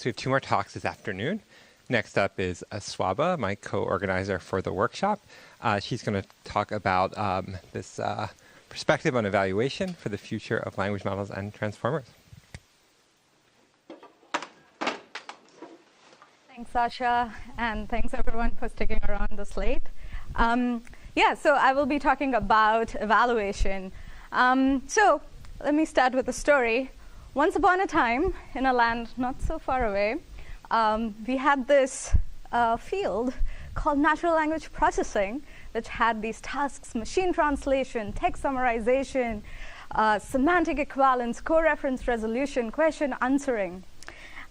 So we have 2 more talks this afternoon. Next up is Swabha, my co-organizer for the workshop. She's going to talk about this perspective on evaluation for the future of language models and transformers. Thanks, Sasha, and thanks everyone for sticking around this late. So I will be talking about evaluation. So let me start with a story. Once upon a time, in a land not so far away, we had this field called natural language processing, which had these tasks: machine translation, text summarization, semantic equivalence, co-reference resolution, question answering.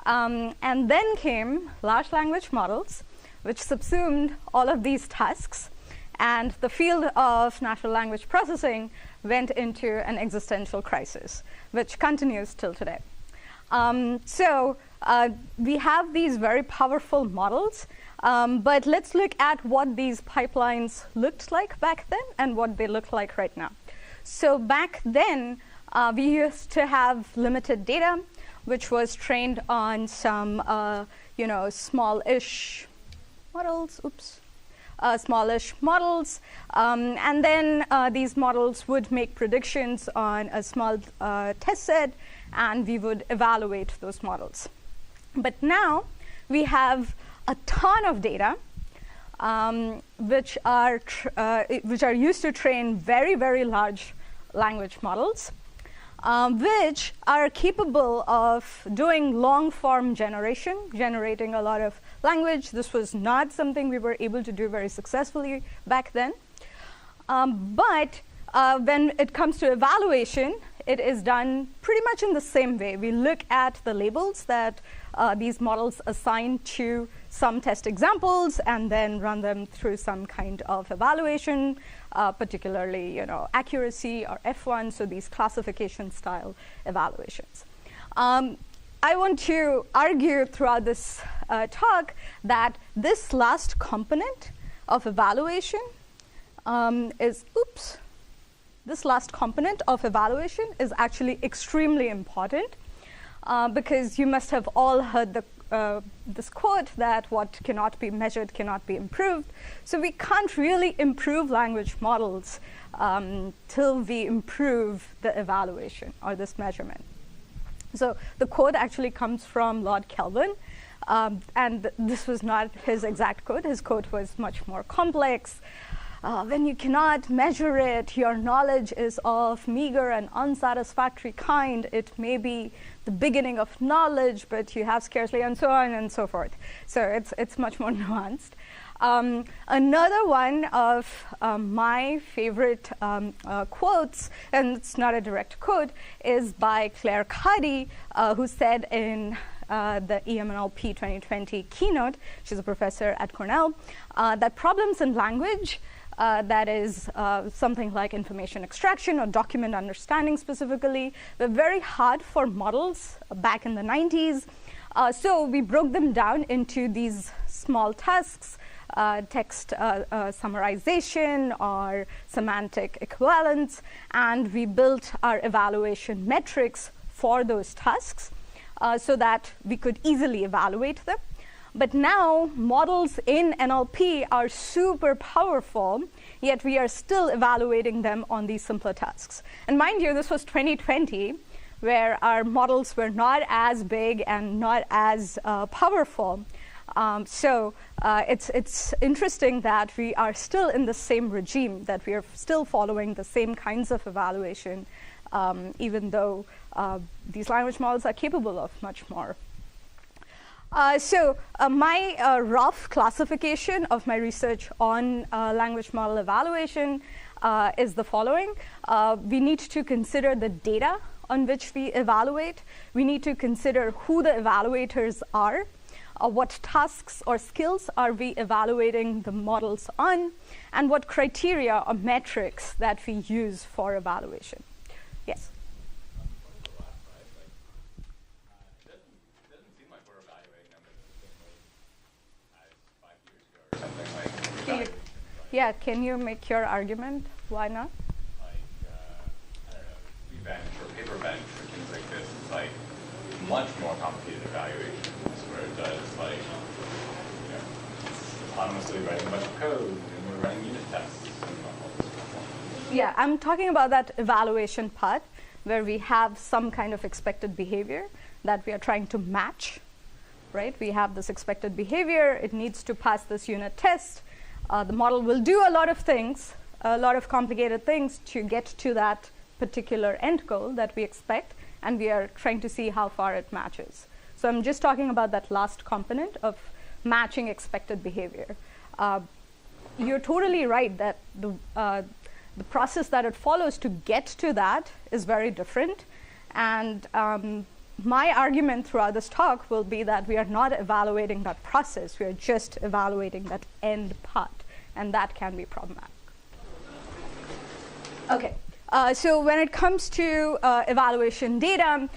And then came large language models, which subsumed all of these tasks, and the field of natural language processing went into an existential crisis, which continues till today. We have these very powerful models, but let's look at what these pipelines looked like back then and what they look like right now. So back then, we used to have limited data, which was trained on some, small-ish models. Smallish models, and then these models would make predictions on a small test set, and we would evaluate those models. But now we have a ton of data, which are used to train very, very large language models, which are capable of doing long-form generation, generating a lot of language. This was not something we were able to do very successfully back then. But when it comes to evaluation, it is done pretty much in the same way. We look at the labels that these models assign to some test examples and then run them through some kind of evaluation, particularly accuracy or F1, so these classification style evaluations. I want to argue throughout this talk that this last component of evaluation this last component of evaluation is actually extremely important, because you must have all heard this quote that what cannot be measured cannot be improved. So we can't really improve language models till we improve the evaluation or this measurement. So the quote actually comes from Lord Kelvin, and this was not his exact quote. His quote was much more complex. When you cannot measure it, your knowledge is of meager and unsatisfactory kind. It may be the beginning of knowledge, but you have scarcely, and so on and so forth. So it's much more nuanced. Another one of my favorite quotes, and it's not a direct quote, is by Claire Cuddy, who said in the EMNLP 2020 keynote, she's a professor at Cornell, that problems in language, that is something like information extraction or document understanding specifically, were very hard for models back in the 90s. So we broke them down into these small tasks, text summarization or semantic equivalence, and we built our evaluation metrics for those tasks so that we could easily evaluate them. But now models in NLP are super powerful, yet we are still evaluating them on these simpler tasks. And mind you, this was 2020, where our models were not as big and not as powerful. So it's interesting that we are still in the same regime, that we are still following the same kinds of evaluation, even though these language models are capable of much more. My rough classification of my research on language model evaluation is the following. We need to consider the data on which we evaluate. We need to consider who the evaluators are, what tasks or skills are we evaluating the models on, and what criteria or metrics that we use for evaluation. Yes? Yeah, can you make your argument? Why not? I don't know, event or paper bench or things like this, it's like much more complicated evaluations. actually writing a bunch of code, and we're running unit tests. And all this stuff. Yeah, I'm talking about that evaluation part where we have some kind of expected behavior that we are trying to match, right? We have this expected behavior. It needs to pass this unit test. The model will do a lot of things, a lot of complicated things to get to that particular end goal that we expect, and we are trying to see how far it matches. So I'm just talking about that last component of matching expected behavior. You're totally right that the process that it follows to get to that is very different. And my argument throughout this talk will be that we are not evaluating that process. We are just evaluating that end part. And that can be problematic. OK. So when it comes to evaluation data,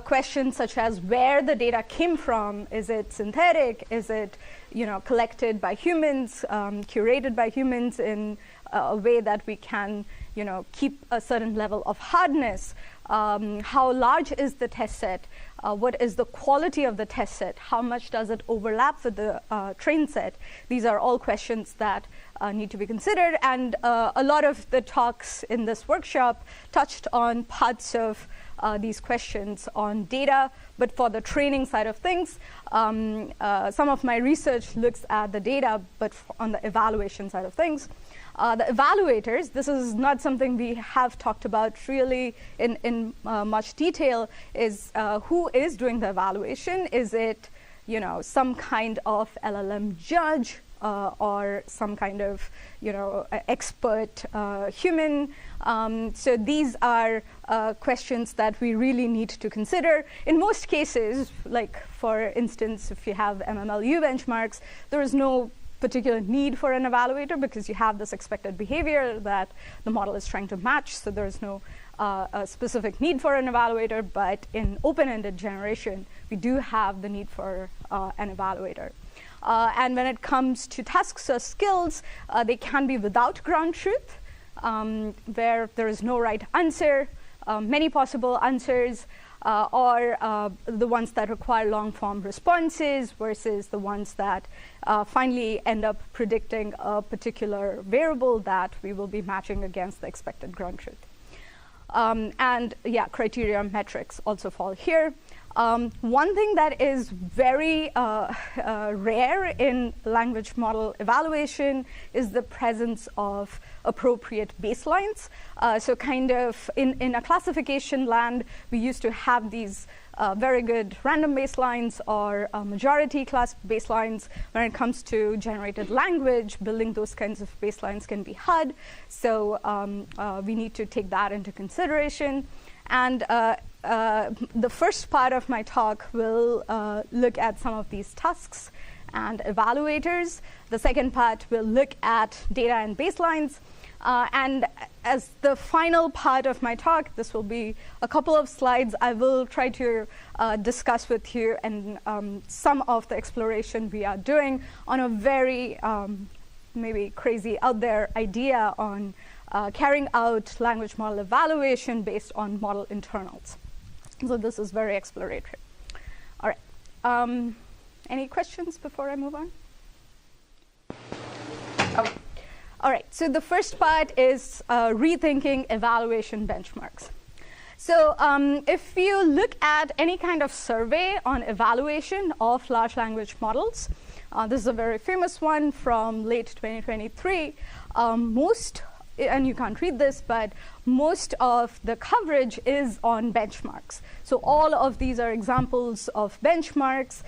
questions such as where the data came from, is it synthetic, is it collected by humans, curated by humans in a way that we can keep a certain level of hardness, how large is the test set, what is the quality of the test set, how much does it overlap with the train set. These are all questions that need to be considered, and a lot of the talks in this workshop touched on parts of these questions on data, but for the training side of things, some of my research looks at the data, but on the evaluation side of things. The evaluators, this is not something we have talked about really in much detail, is who is doing the evaluation. Is it some kind of LLM judge or some kind of expert human? So these are questions that we really need to consider. In most cases, like for instance, if you have MMLU benchmarks, there is no particular need for an evaluator because you have this expected behavior that the model is trying to match, so there's no a specific need for an evaluator. But in open-ended generation, we do have the need for an evaluator. And when it comes to tasks or skills, they can be without ground truth, where there is no right answer, many possible answers, or the ones that require long-form responses versus the ones that finally end up predicting a particular variable that we will be matching against the expected ground truth. And yeah, criteria metrics also fall here. One thing that is very rare in language model evaluation is the presence of appropriate baselines. So kind of in a classification land, we used to have these very good random baselines or majority class baselines. When it comes to generated language, building those kinds of baselines can be hard. So we need to take that into consideration. And the first part of my talk will look at some of these tasks and evaluators. The second part will look at data and baselines. And as the final part of my talk, this will be a couple of slides. I will try to discuss with you and some of the exploration we are doing on a very maybe crazy out there idea on carrying out language model evaluation based on model internals. So this is very exploratory. All right. Any questions before I move on? Okay. All right. So the first part is rethinking evaluation benchmarks. So if you look at any kind of survey on evaluation of large language models, this is a very famous one from late 2023. And you can't read this, but most of the coverage is on benchmarks. So all of these are examples of benchmarks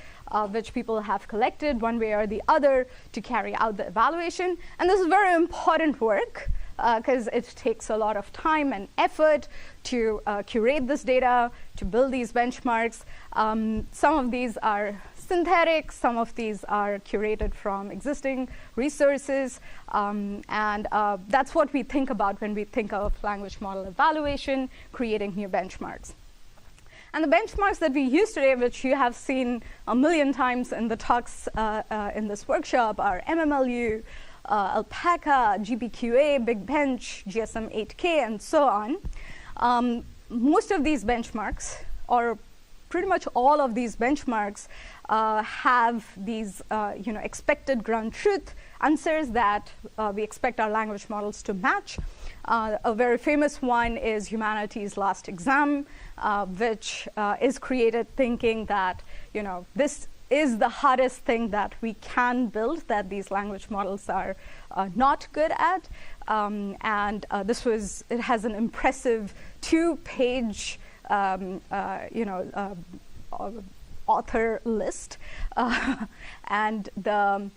which people have collected one way or the other to carry out the evaluation. And this is very important work because it takes a lot of time and effort to curate this data, to build these benchmarks. Some of these are synthetic, some of these are curated from existing resources, and that's what we think about when we think of language model evaluation, creating new benchmarks. And the benchmarks that we use today, which you have seen a million times in the talks in this workshop, are MMLU, Alpaca, GPQA, Big Bench, GSM 8K, and so on. Most of these benchmarks, or pretty much all of these benchmarks have these expected ground truth answers that we expect our language models to match. A very famous one is Humanities Last Exam, which is created thinking that this is the hardest thing that we can build, that these language models are not good at. And it has an impressive 2-page author list. And the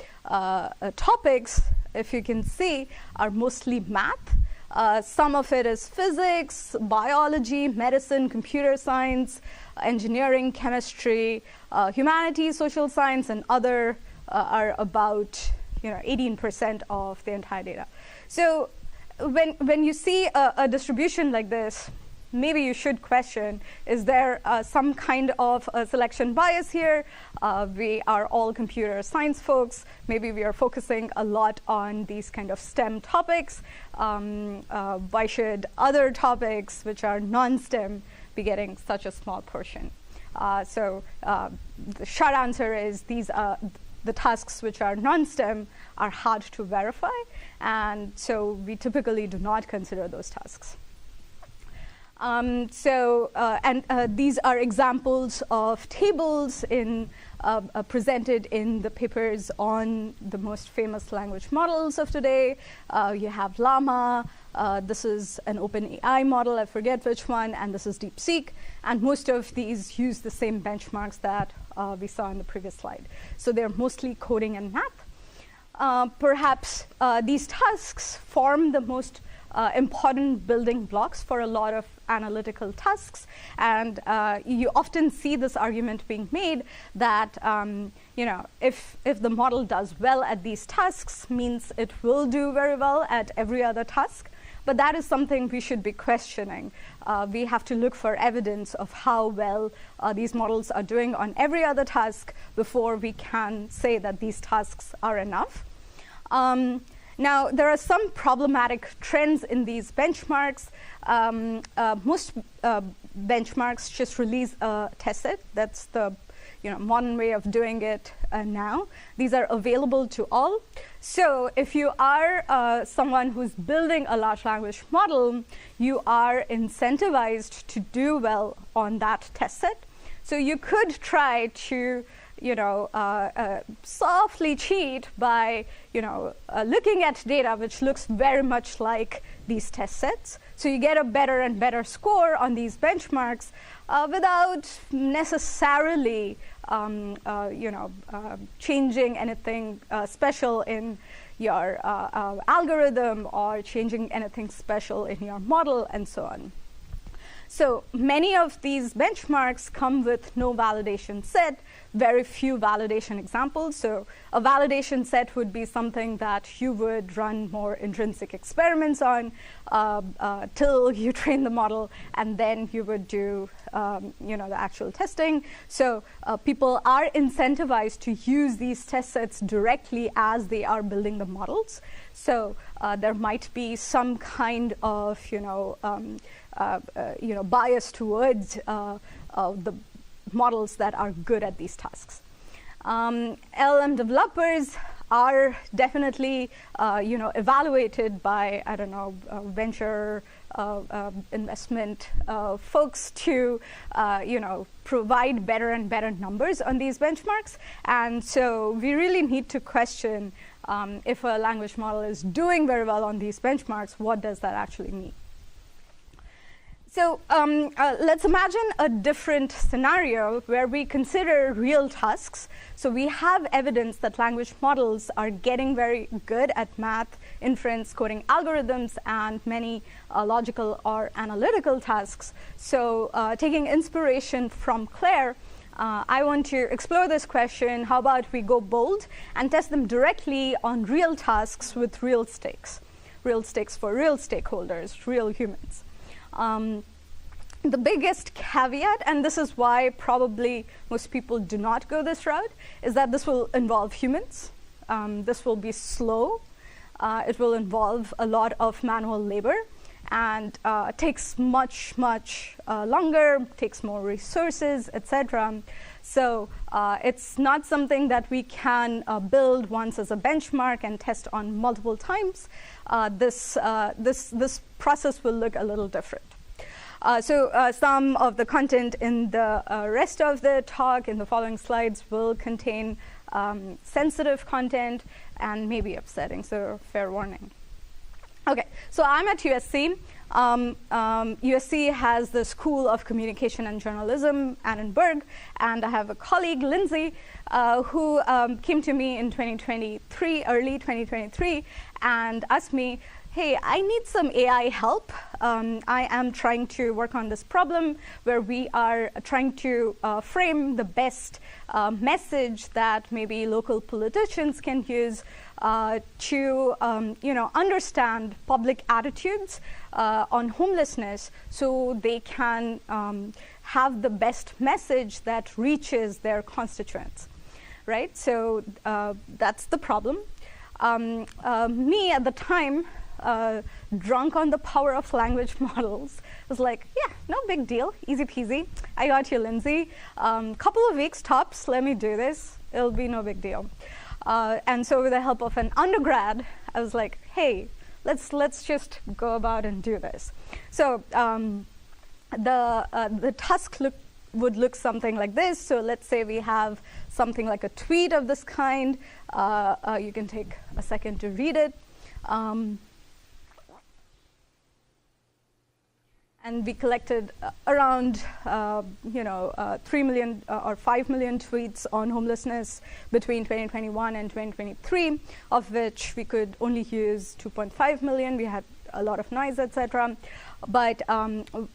topics, if you can see, are mostly math. Some of it is physics, biology, medicine, computer science, engineering, chemistry, humanities, social science, and other are about 18% of the entire data. So when you see a distribution like this, maybe you should question, is there some kind of a selection bias here? We are all computer science folks. Maybe we are focusing a lot on these kind of STEM topics. Why should other topics, which are non-STEM, be getting such a small portion? So the short answer is these are the tasks which are non-STEM are hard to verify, and so we typically do not consider those tasks. These are examples of tables presented in the papers on the most famous language models of today. You have Llama. This is an OpenAI model. I forget which one. And this is DeepSeek. And most of these use the same benchmarks that we saw in the previous slide. So they're mostly coding and math. Perhaps these tasks form the most important building blocks for a lot of analytical tasks, and you often see this argument being made that if the model does well at these tasks, means it will do very well at every other task. But that is something we should be questioning. We have to look for evidence of how well these models are doing on every other task before we can say that these tasks are enough. Now, there are some problematic trends in these benchmarks. Most benchmarks just release a test set. That's the modern way of doing it now. These are available to all. So if you are someone who's building a large language model, you are incentivized to do well on that test set. So you could try to softly cheat by, looking at data which looks very much like these test sets. So you get a better and better score on these benchmarks without necessarily, changing anything special in your algorithm or changing anything special in your model and so on. So many of these benchmarks come with no validation set, very few validation examples. So a validation set would be something that you would run more intrinsic experiments on till you train the model, and then you would do the actual testing. So people are incentivized to use these test sets directly as they are building the models. So there might be some kind of bias towards the models that are good at these tasks. LLM developers are definitely evaluated by venture investment folks to provide better and better numbers on these benchmarks. And so we really need to question if a language model is doing very well on these benchmarks, what does that actually mean? So let's imagine a different scenario where we consider real tasks. So we have evidence that language models are getting very good at math, inference, coding algorithms, and many logical or analytical tasks. So taking inspiration from Claire, I want to explore this question. How about we go bold and test them directly on real tasks with real stakes for real stakeholders, real humans. The biggest caveat, and this is why probably most people do not go this route, is that this will involve humans. This will be slow. It will involve a lot of manual labor. and takes much longer, takes more resources, etc. So it's not something that we can build once as a benchmark and test on multiple times. This process will look a little different. So some of the content in the rest of the talk in the following slides will contain sensitive content and maybe upsetting, so fair warning. Okay, so I'm at USC. USC has the School of Communication and Journalism, Annenberg, and I have a colleague, Lindsay, who came to me in early 2023, and asked me, hey, I need some AI help. I am trying to work on this problem where we are trying to frame the best message that maybe local politicians can use to understand public attitudes on homelessness, so they can have the best message that reaches their constituents, right? So that's the problem. Me at the time, drunk on the power of language models, was like, yeah, no big deal, easy peasy. I got you, Lindsay. Couple of weeks tops, let me do this. It'll be no big deal. And so with the help of an undergrad, I was like, hey, let's just go about and do this. So the task would look something like this. So let's say we have something like a tweet of this kind. You can take a second to read it. And we collected around 3 million or 5 million tweets on homelessness between 2021 and 2023, of which we could only use 2.5 million. We had a lot of noise, etc. But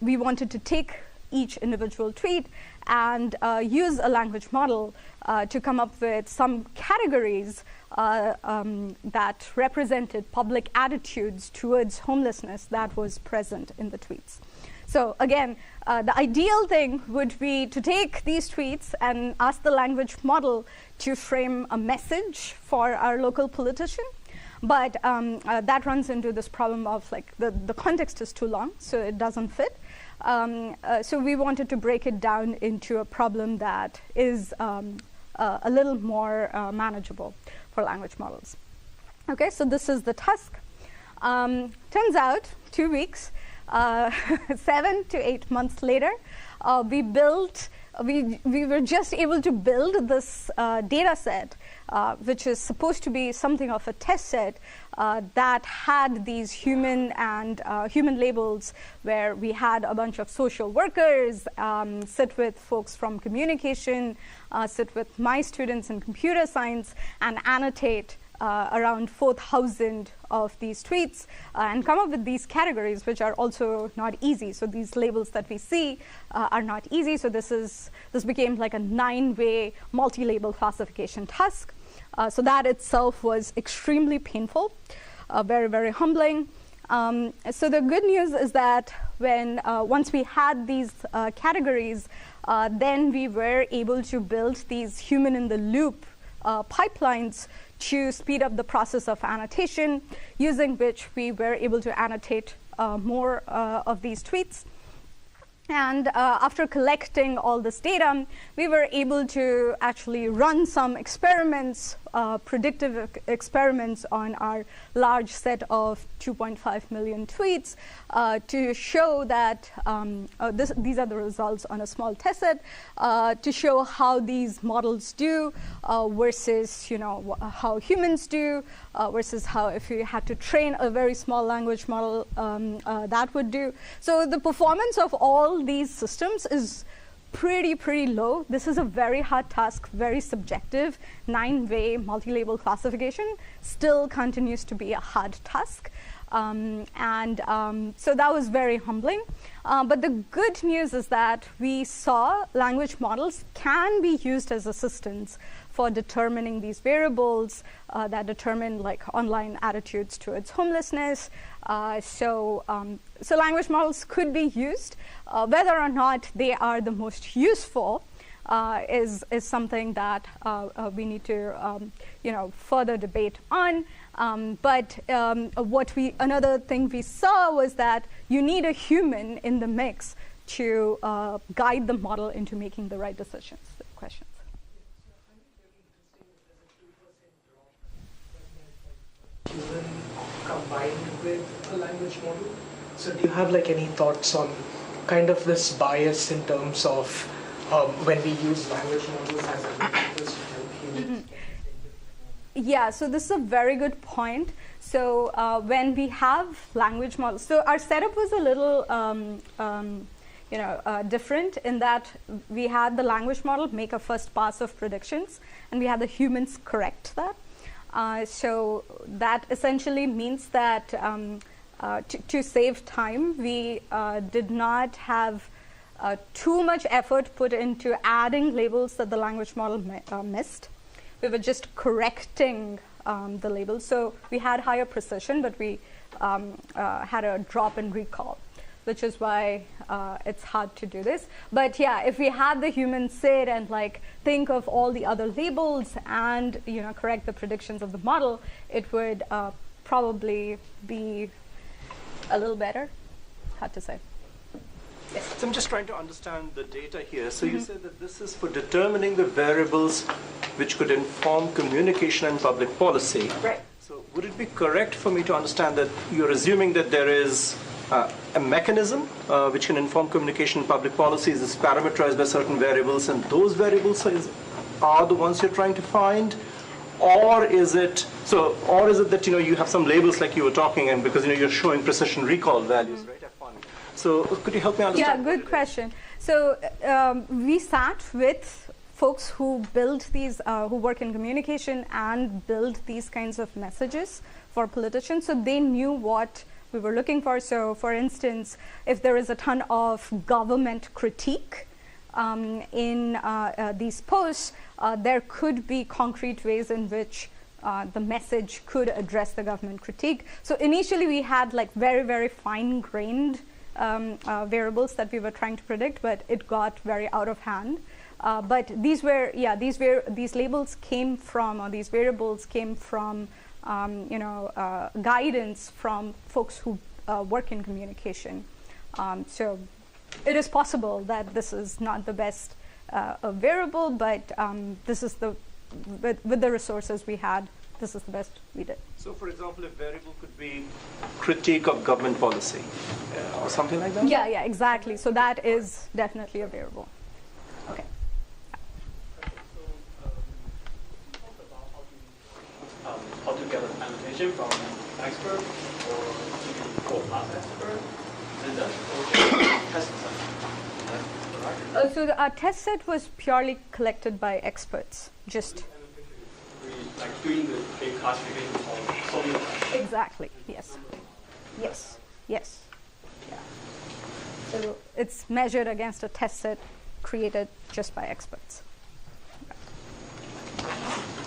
we wanted to take each individual tweet and use a language model to come up with some categories that represented public attitudes towards homelessness that was present in the tweets. So again, the ideal thing would be to take these tweets and ask the language model to frame a message for our local politician. But that runs into this problem of like the context is too long, so it doesn't fit. So we wanted to break it down into a problem that is a little more manageable for language models. Okay, so this is the task. Turns out 2 weeks, 7 to 8 months later, we were just able to build this data set, which is supposed to be something of a test set that had these human labels, where we had a bunch of social workers sit with folks from communication, sit with my students in computer science, and annotate around 4,000 of these tweets and come up with these categories, which are also not easy. So these labels that we see are not easy. So this became like a 9-way multi-label classification task. So that itself was extremely painful, very, very humbling. So the good news is that when once we had these categories, then we were able to build these human-in-the-loop pipelines to speed up the process of annotation, using which we were able to annotate more of these tweets. And after collecting all this data, we were able to actually run some experiments, predictive experiments on our large set of 2.5 million tweets to show that these are the results on a small test set, to show how these models do versus how humans do, versus how if you had to train a very small language model that would do. So the performance of all these systems is pretty low. This is a very hard task, very subjective. 9-way multi-label classification still continues to be a hard task. So that was very humbling. But the good news is that we saw language models can be used as assistants for determining these variables that determine like online attitudes towards homelessness. So language models could be used. Whether or not they are the most useful is something that we need to further debate on. But another thing we saw was that you need a human in the mix to guide the model into making the right decisions. Questions? Human combined with a language model. So do you have any thoughts on kind of this bias in terms of when we use language models as a purpose to help humans? Yeah, so this is a very good point. So when we have language models, so our setup was a little different in that we had the language model make a first pass of predictions, and we had the humans correct that. So that essentially means that to save time, we did not have too much effort put into adding labels that the language model missed. We were just correcting the labels. So we had higher precision, but we had a drop in recall, which is why it's hard to do this. But yeah, if we had the human sit and think of all the other labels and correct the predictions of the model, it would probably be a little better. Hard to say. Yes. So I'm just trying to understand the data here. So you said that this is for determining the variables which could inform communication and public policy. Right. So would it be correct for me to understand that you're assuming that there is a mechanism which can inform communication and public policies is parameterized by certain variables, and those variables are the ones you're trying to find? Or is it that you have some labels like you were talking, and because you're showing precision recall values, right? So could you help me understand? Yeah, good question. So we sat with folks who build these, who work in communication and build these kinds of messages for politicians. So they knew what we were looking for. So for instance, if there is a ton of government critique in these posts, there could be concrete ways in which the message could address the government critique. So initially we had very, very fine-grained variables that we were trying to predict, but it got very out of hand. But these labels came from, or these variables came from, guidance from folks who work in communication. So it is possible that this is not the best variable, but this is with the resources we had, this is the best we did. So, for example, a variable could be critique of government policy or something like that? Yeah, exactly. So that is definitely a variable. Okay. How to get an annotation from an expert or to class expert, and then test set. So our test set was purely collected by experts, just. Doing the classification of solving the Exactly. Yes. Yeah. So it's measured against a test set created just by experts.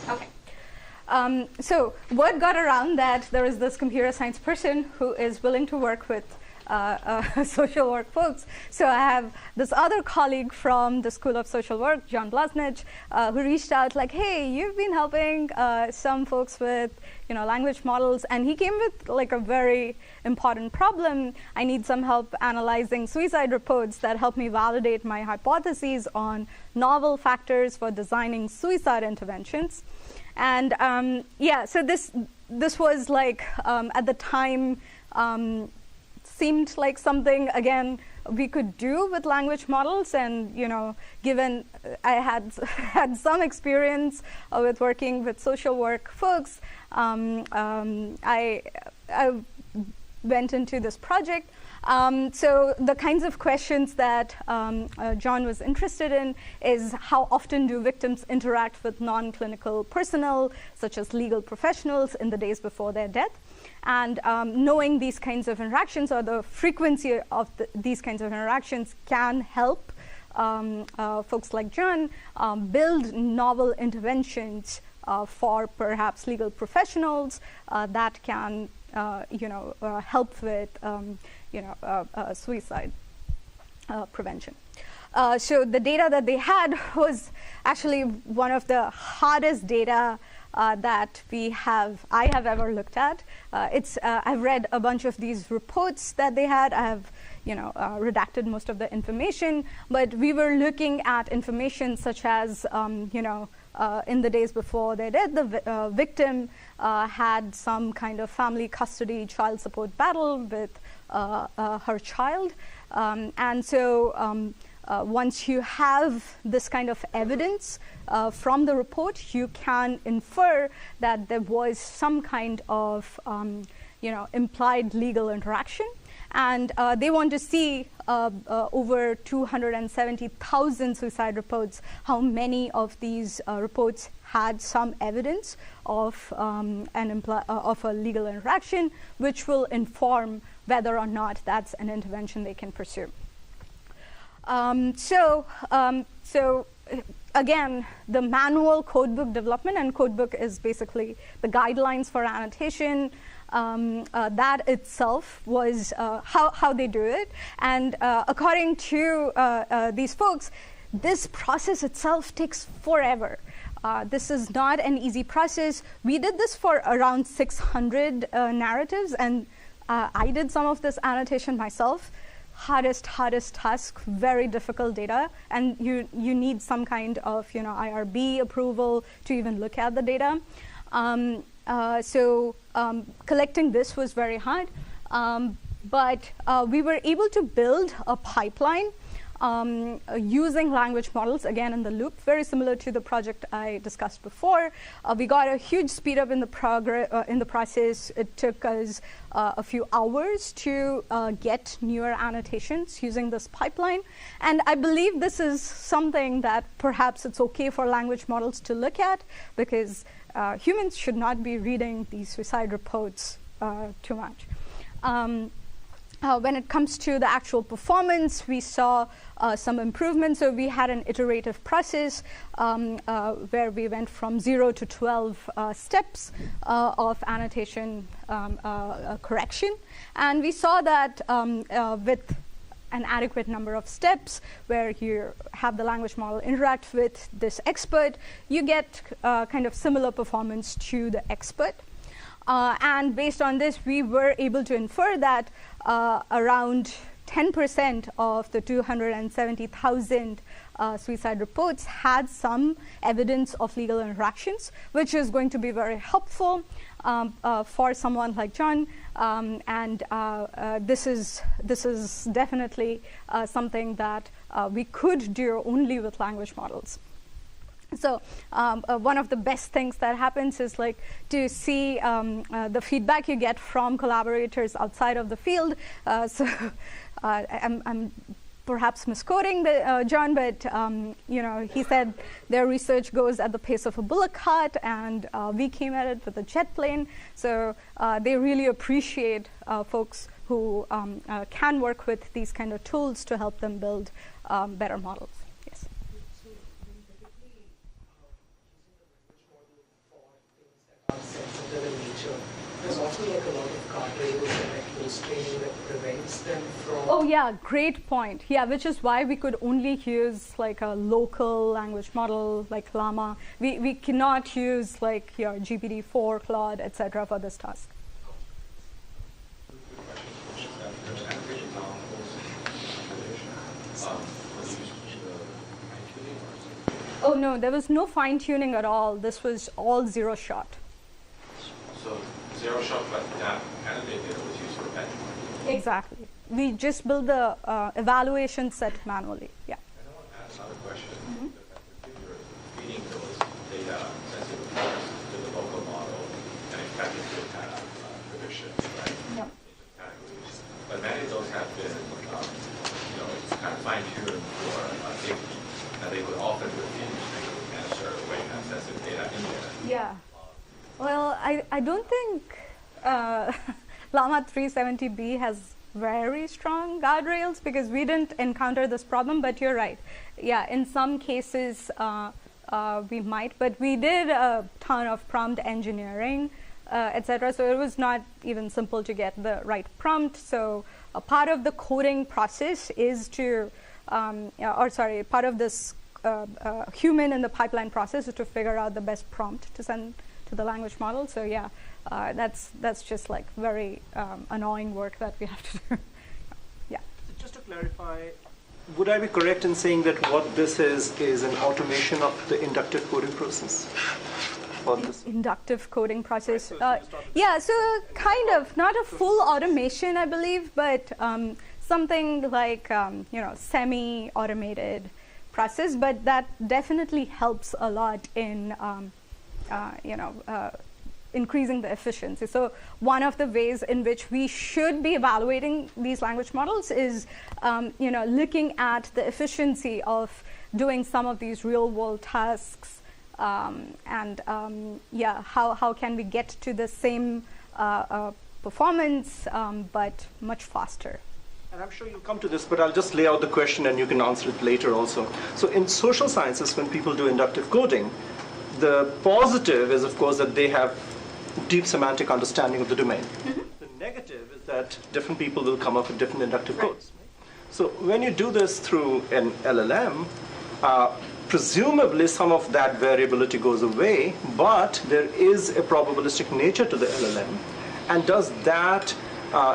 Okay. So word got around that there is this computer science person who is willing to work with social work folks. So I have this other colleague from the School of Social Work, John Blasnich, who reached out hey, you've been helping some folks with language models, and he came with a very important problem. I need some help analyzing suicide reports that help me validate my hypotheses on novel factors for designing suicide interventions. And so this was at the time seemed like something, again, we could do with language models. And, given I had had some experience with working with social work folks, I went into this project. So the kinds of questions that John was interested in is how often do victims interact with non-clinical personnel, such as legal professionals, in the days before their death? And knowing these kinds of interactions or the frequency of these kinds of interactions can help folks like John build novel interventions for perhaps legal professionals that can help with suicide prevention. So the data that they had was actually one of the hardest data that I have ever looked at. I've read a bunch of these reports that they had. I have redacted most of the information, but we were looking at information such as, in the days before they did, the victim had some kind of family custody child support battle with her child. And so once you have this kind of evidence from the report, you can infer that there was some kind of implied legal interaction. And they want to see over 270,000 suicide reports, how many of these reports had some evidence of of a legal interaction, which will inform whether or not that's an intervention they can pursue. So again, the manual codebook development, and codebook is basically the guidelines for annotation. That itself was how they do it. And according to these folks, this process itself takes forever. This is not an easy process. We did this for around 600 narratives, and I did some of this annotation myself. Hardest task, very difficult data, and you need some kind of IRB approval to even look at the data. So collecting this was very hard, but we were able to build a pipeline using language models, again in the loop, very similar to the project I discussed before. We got a huge speed up in the process. It took us a few hours to get newer annotations using this pipeline. And I believe this is something that perhaps it's okay for language models to look at, because humans should not be reading these suicide reports too much. When it comes to the actual performance, we saw some improvements. So we had an iterative process where we went from 0 to 12 steps of annotation correction. And we saw that with an adequate number of steps where you have the language model interact with this expert, you get kind of similar performance to the expert. And based on this, we were able to infer that around 10% of the 270,000 suicide reports had some evidence of legal interactions, which is going to be very helpful for someone like John. And this is definitely something that we could do only with language models. So one of the best things that happens is to see the feedback you get from collaborators outside of the field. So I'm perhaps misquoting John, but he said their research goes at the pace of a bullock cart, and we came at it with a jet plane. So they really appreciate folks who can work with these kind of tools to help them build better models. Yes. Sensitive in nature. There's also a lot of guardrails and rules training that prevents them from. Oh yeah, great point. Yeah, which is why we could only use a local language model like Llama. We cannot use your GPT-4, Claude, etc. for this task. Oh no, there was no fine tuning at all. This was all zero shot. So zero shot, but that annotated data was used for benchmarking. Exactly. We just build the evaluation set manually. Yeah. And I want to ask another question. The fact that you're feeding those data sensitive parts to the local model and expecting to kind of prediction, right? Yeah. Into categories. But many of those have been, kind of fine-tuned for safety. That they would often refuse to answer when you have sensitive data in there. Yeah. Well, I don't think Llama 370B has very strong guardrails, because we didn't encounter this problem, but you're right. Yeah, in some cases we might, but we did a ton of prompt engineering, etc. So it was not even simple to get the right prompt. So a part of the coding process is to part of this human in the pipeline process is to figure out the best prompt to send to the language model. So yeah, that's just like very annoying work that we have to do. Yeah. So just to clarify, would I be correct in saying that what this is an automation of the inductive coding process? For this? Inductive coding process. Right, yeah, so kind of, not a full automation, I believe, but something like semi-automated process. But that definitely helps a lot in increasing the efficiency. So one of the ways in which we should be evaluating these language models is, looking at the efficiency of doing some of these real-world tasks, how can we get to the same performance, but much faster. And I'm sure you'll come to this, but I'll just lay out the question and you can answer it later also. So in social sciences, when people do inductive coding, the positive is, of course, that they have deep semantic understanding of the domain. Mm-hmm. The negative is that different people will come up with different inductive codes. So when you do this through an LLM, presumably some of that variability goes away, but there is a probabilistic nature to the LLM. And does that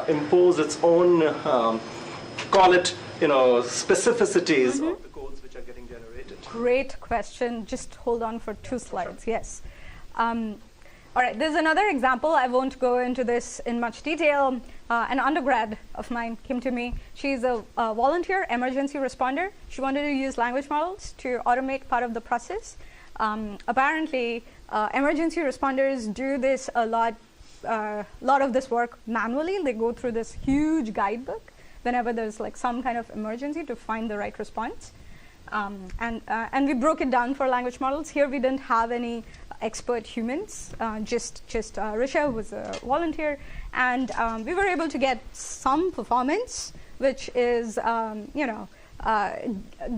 impose its own, call it, specificities of the codes which are getting generated? Great question. Just hold on for 2 slides. Sure. Yes. All right, there's another example. I won't go into this in much detail. An undergrad of mine came to me. She's a volunteer emergency responder. She wanted to use language models to automate part of the process. Apparently, emergency responders do this a lot of this work manually. They go through this huge guidebook whenever there's like some kind of emergency to find the right response. And we broke it down for language models. Here we didn't have any expert humans, just Risha, who was a volunteer, and we were able to get some performance, which is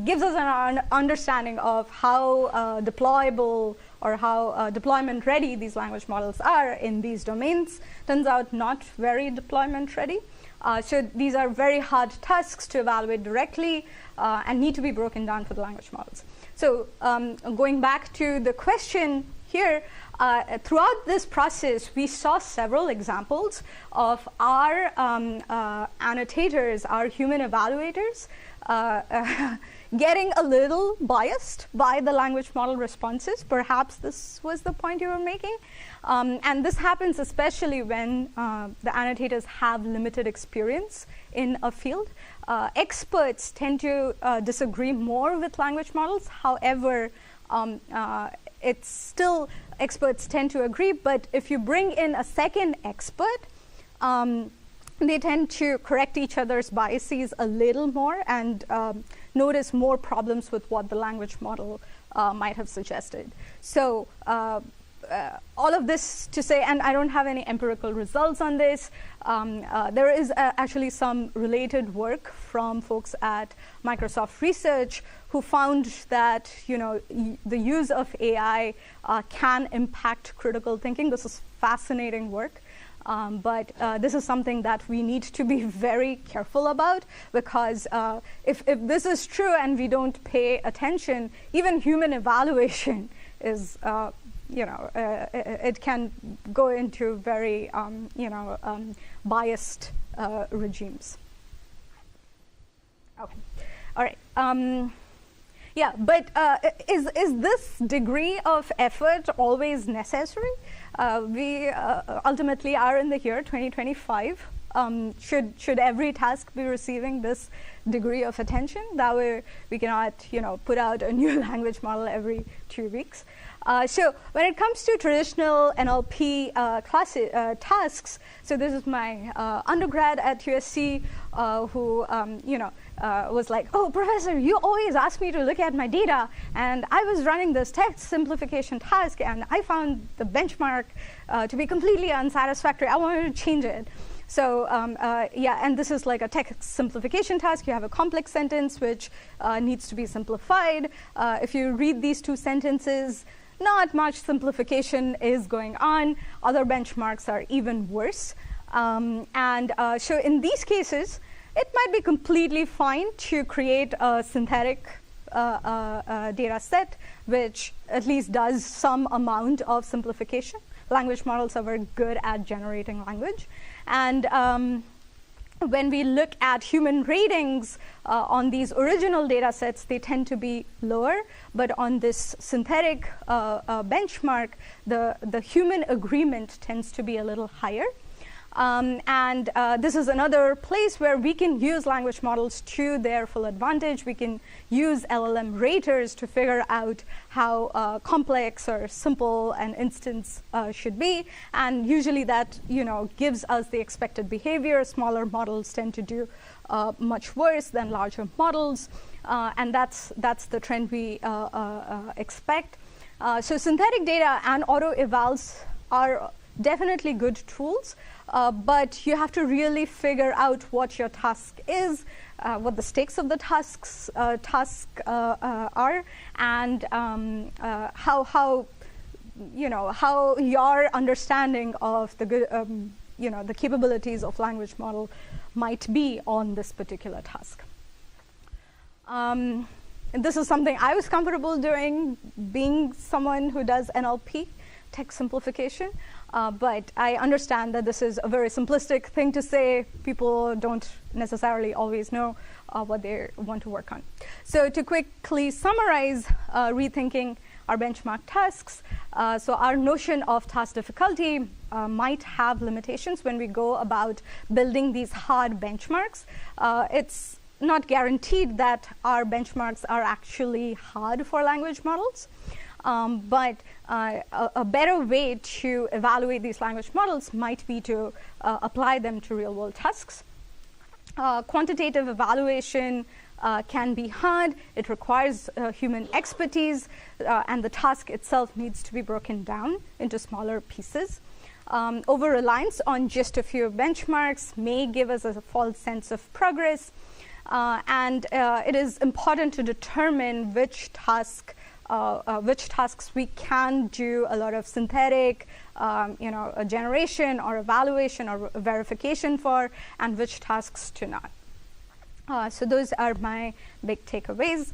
gives us an understanding of how deployable or how deployment ready these language models are in these domains. Turns out not very deployment ready. So these are very hard tasks to evaluate directly and need to be broken down for the language models. So going back to the question here, throughout this process, we saw several examples of our annotators, our human evaluators, getting a little biased by the language model responses. Perhaps this was the point you were making. And this happens especially when the annotators have limited experience in a field. Experts tend to disagree more with language models. However, it's still, experts tend to agree, but if you bring in a second expert, they tend to correct each other's biases a little more and notice more problems with what the language model might have suggested. So all of this to say, and I don't have any empirical results on this, there is actually some related work from folks at Microsoft Research who found that the use of AI can impact critical thinking. This is fascinating work. But this is something that we need to be very careful about, because if this is true and we don't pay attention, even human evaluation is, it can go into very, biased regimes. Okay, all right. Yeah, but is this degree of effort always necessary? We ultimately are in the year 2025. Should every task be receiving this degree of attention? That way we cannot, put out a new language model every 2 weeks. So when it comes to traditional NLP tasks, so this is my undergrad at USC who, was like, oh, professor, you always ask me to look at my data, and I was running this text simplification task, and I found the benchmark to be completely unsatisfactory. I wanted to change it. So and this is like a text simplification task. You have a complex sentence which needs to be simplified. If you read these 2 sentences, not much simplification is going on. Other benchmarks are even worse. So in these cases, it might be completely fine to create a synthetic data set which at least does some amount of simplification. Language models are very good at generating language. And when we look at human ratings on these original data sets, they tend to be lower. But on this synthetic benchmark, the human agreement tends to be a little higher. And this is another place where we can use language models to their full advantage. We can use LLM raters to figure out how complex or simple an instance should be. And usually that gives us the expected behavior. Smaller models tend to do much worse than larger models. And that's the trend we expect. So synthetic data and auto-evals are definitely good tools. But you have to really figure out what your task is, what the stakes of the task are, and how your understanding of the capabilities of language model might be on this particular task. And this is something I was comfortable doing, being someone who does NLP, text simplification. But I understand that this is a very simplistic thing to say. People don't necessarily always know what they want to work on. So to quickly summarize rethinking our benchmark tasks, so our notion of task difficulty might have limitations when we go about building these hard benchmarks. It's not guaranteed that our benchmarks are actually hard for language models. But a better way to evaluate these language models might be to apply them to real-world tasks. Quantitative evaluation can be hard. It requires human expertise, and the task itself needs to be broken down into smaller pieces. Over-reliance on just a few benchmarks may give us a false sense of progress, and it is important to determine which tasks we can do a lot of synthetic, a generation or evaluation or verification for, and which tasks to not. So those are my big takeaways.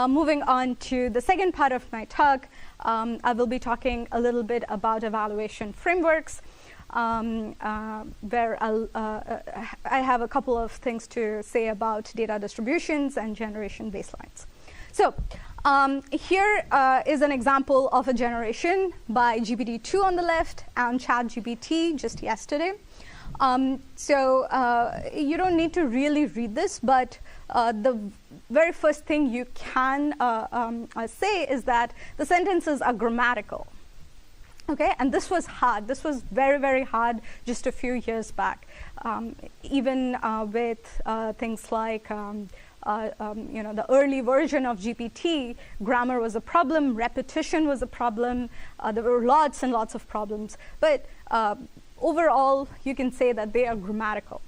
Moving on to the second part of my talk, I will be talking a little bit about evaluation frameworks, where I have a couple of things to say about data distributions and generation baselines. So here is an example of a generation by GPT-2 on the left and ChatGPT just yesterday. So you don't need to really read this, but the very first thing you can say is that the sentences are grammatical. Okay, and this was hard. This was very, very hard just a few years back. Even with things like the early version of GPT, grammar was a problem, repetition was a problem. There were lots and lots of problems. But overall, you can say that they are grammatical.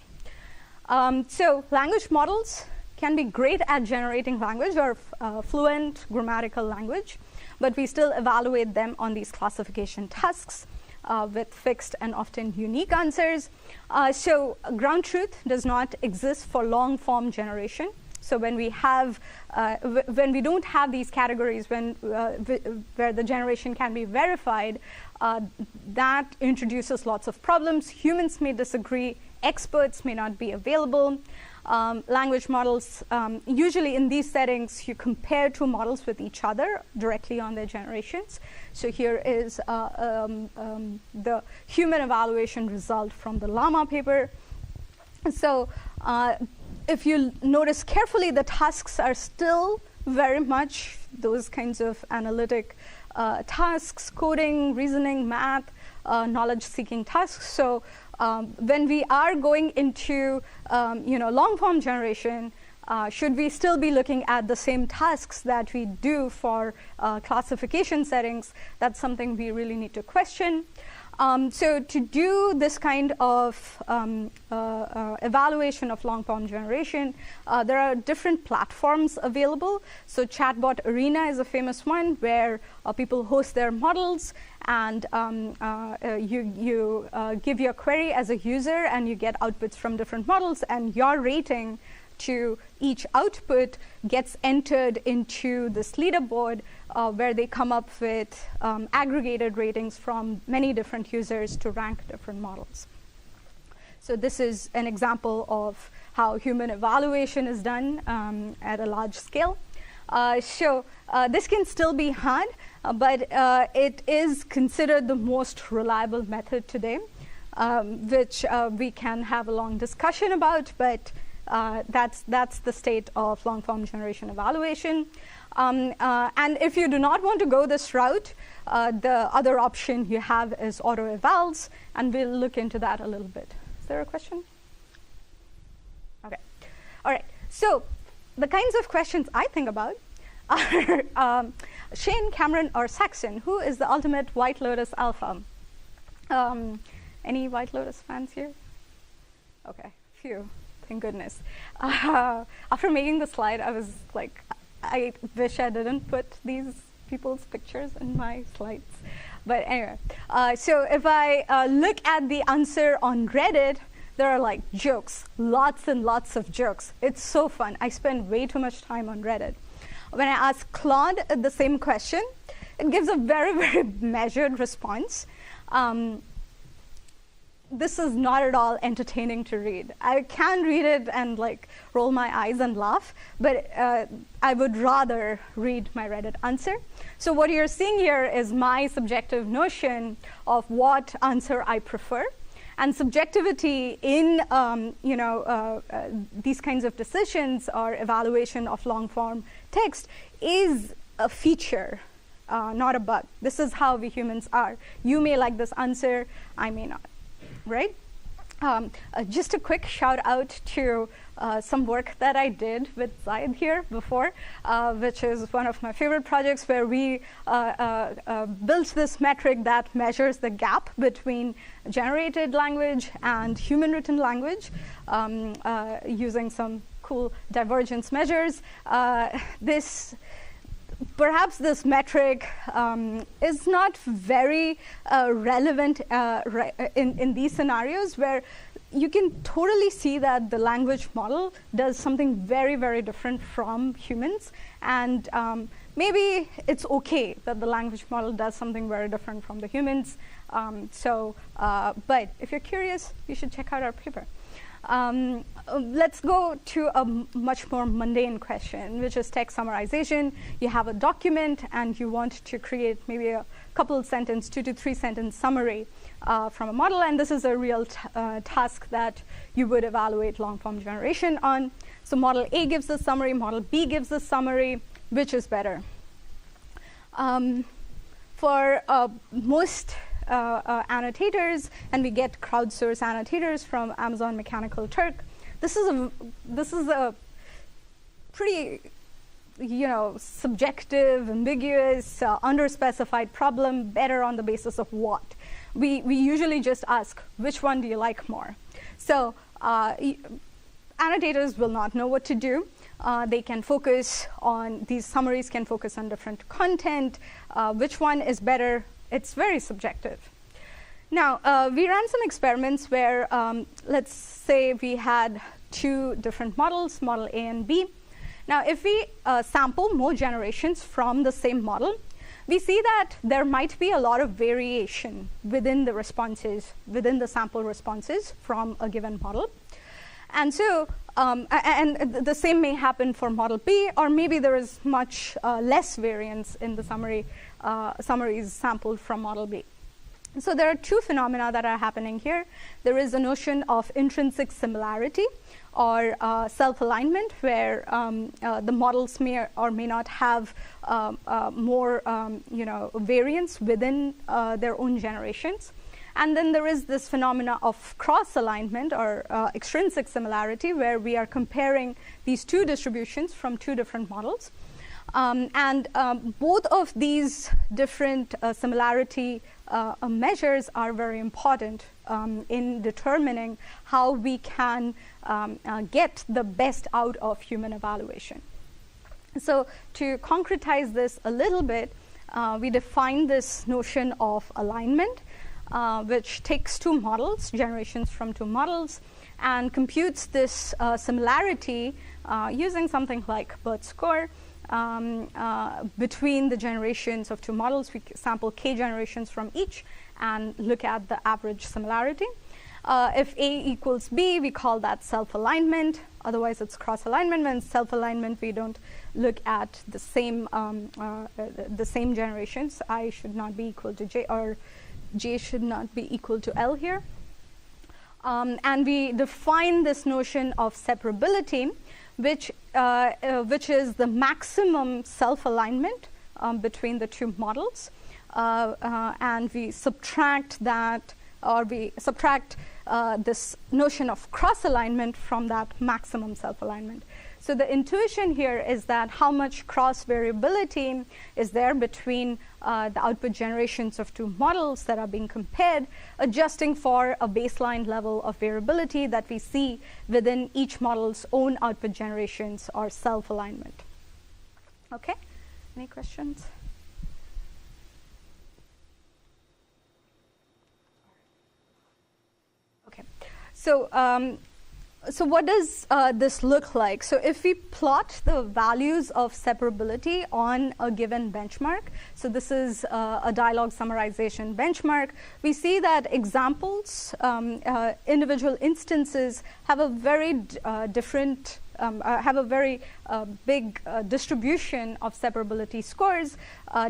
So language models can be great at generating language or fluent grammatical language, but we still evaluate them on these classification tasks with fixed and often unique answers. So ground truth does not exist for long-form generation. So when we have, when we don't have these categories, where the generation can be verified, that introduces lots of problems. Humans may disagree. Experts may not be available. Language models, usually in these settings, you compare two models with each other directly on their generations. So here is the human evaluation result from the Llama paper. So if you notice carefully, the tasks are still very much those kinds of analytic tasks, coding, reasoning, math, knowledge-seeking tasks. So when we are going into long-form generation, should we still be looking at the same tasks that we do for classification settings? That's something we really need to question. So to do this kind of evaluation of long-form generation, there are different platforms available. So Chatbot Arena is a famous one where people host their models, and you give your query as a user, and you get outputs from different models, and your rating to each output gets entered into this leaderboard where they come up with aggregated ratings from many different users to rank different models. So this is an example of how human evaluation is done at a large scale. This can still be hard, but it is considered the most reliable method today, which we can have a long discussion about, but that's the state of long-form generation evaluation. And if you do not want to go this route, the other option you have is auto-evals, and we'll look into that a little bit. Is there a question? Okay. All right. So the kinds of questions I think about are Shane, Cameron, or Saxon. Who is the ultimate White Lotus alpha? Any White Lotus fans here? Okay, phew. Thank goodness. After making the slide, I was like, I wish I didn't put these people's pictures in my slides. But anyway, so if I look at the answer on Reddit, there are like jokes, lots and lots of jokes. It's so fun. I spend way too much time on Reddit. When I ask Claude the same question, it gives a very, very measured response. This is not at all entertaining to read. I can read it and like roll my eyes and laugh, but I would rather read my Reddit answer. So what you're seeing here is my subjective notion of what answer I prefer. And subjectivity in these kinds of decisions or evaluation of long-form text is a feature, not a bug. This is how we humans are. You may like this answer, I may not. Right? Just a quick shout out to some work that I did with Zaid here before, which is one of my favorite projects, where we built this metric that measures the gap between generated language and human written language using some cool divergence measures. Perhaps this metric is not very relevant in these scenarios where you can totally see that the language model does something very, very different from humans. And maybe it's OK that the language model does something very different from the humans. But if you're curious, you should check out our paper. Let's go to a much more mundane question, which is text summarization. You have a document, and you want to create maybe a couple sentence, 2 to 3 sentence summary from a model. And this is a real task that you would evaluate long-form generation on. So model A gives the summary, model B gives the summary. Which is better? For most annotators, and we get crowdsource annotators from Amazon Mechanical Turk, this is a pretty subjective, ambiguous, underspecified problem. Better on the basis of what? We usually just ask, which one do you like more? So annotators will not know what to do. They can focus on, these summaries can focus on different content. Which one is better? It's very subjective. Now, we ran some experiments where, let's say we had 2 different models, model A and B. Now, if we sample more generations from the same model, we see that there might be a lot of variation within the responses, within the sample responses from a given model. And so, and the same may happen for model B, or maybe there is much less variance in the summaries sampled from model B. So there are 2 phenomena that are happening here. There is a notion of intrinsic similarity, or self-alignment, where the models may or may not have more variance within their own generations. And then there is this phenomena of cross-alignment, or extrinsic similarity, where we are comparing these 2 distributions from 2 different models. And both of these different similarity measures are very important in determining how we can get the best out of human evaluation. So to concretize this a little bit, we define this notion of alignment, which takes two models, generations from two models, and computes this similarity using something like BERT score between the generations of two models. We sample k generations from each and look at the average similarity. If A equals B, we call that self-alignment. Otherwise, it's cross-alignment. When self-alignment, we don't look at the same generations. I should not be equal to J, or J should not be equal to L here. And we define this notion of separability, which is the maximum self-alignment between the two models. And we subtract that, or we subtract this notion of cross-alignment from that maximum self-alignment. So the intuition here is that how much cross-variability is there between the output generations of two models that are being compared, adjusting for a baseline level of variability that we see within each model's own output generations or self-alignment. Okay, any questions? Okay, so what does this look like? So if we plot the values of separability on a given benchmark, so this is a dialogue summarization benchmark, we see that examples, individual instances have a very different, have a very big distribution of separability scores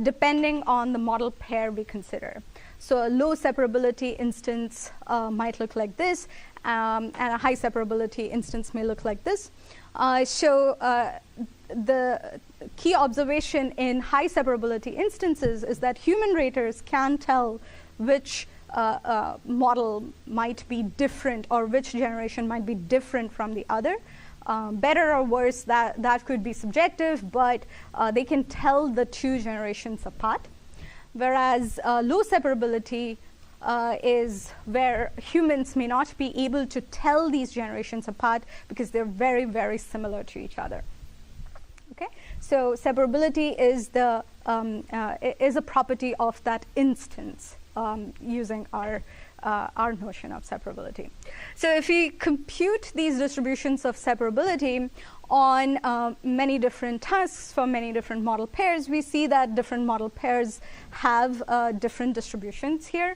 depending on the model pair we consider. So a low separability instance might look like this, and a high separability instance may look like this. The key observation in high separability instances is that human raters can tell which model might be different or which generation might be different from the other. Better or worse, that could be subjective, but they can tell the two generations apart. Whereas low separability is where humans may not be able to tell these generations apart because they're very, very similar to each other. Okay, so separability is the is a property of that instance using our notion of separability. So if we compute these distributions of separability on many different tasks for many different model pairs, we see that different model pairs have different distributions here.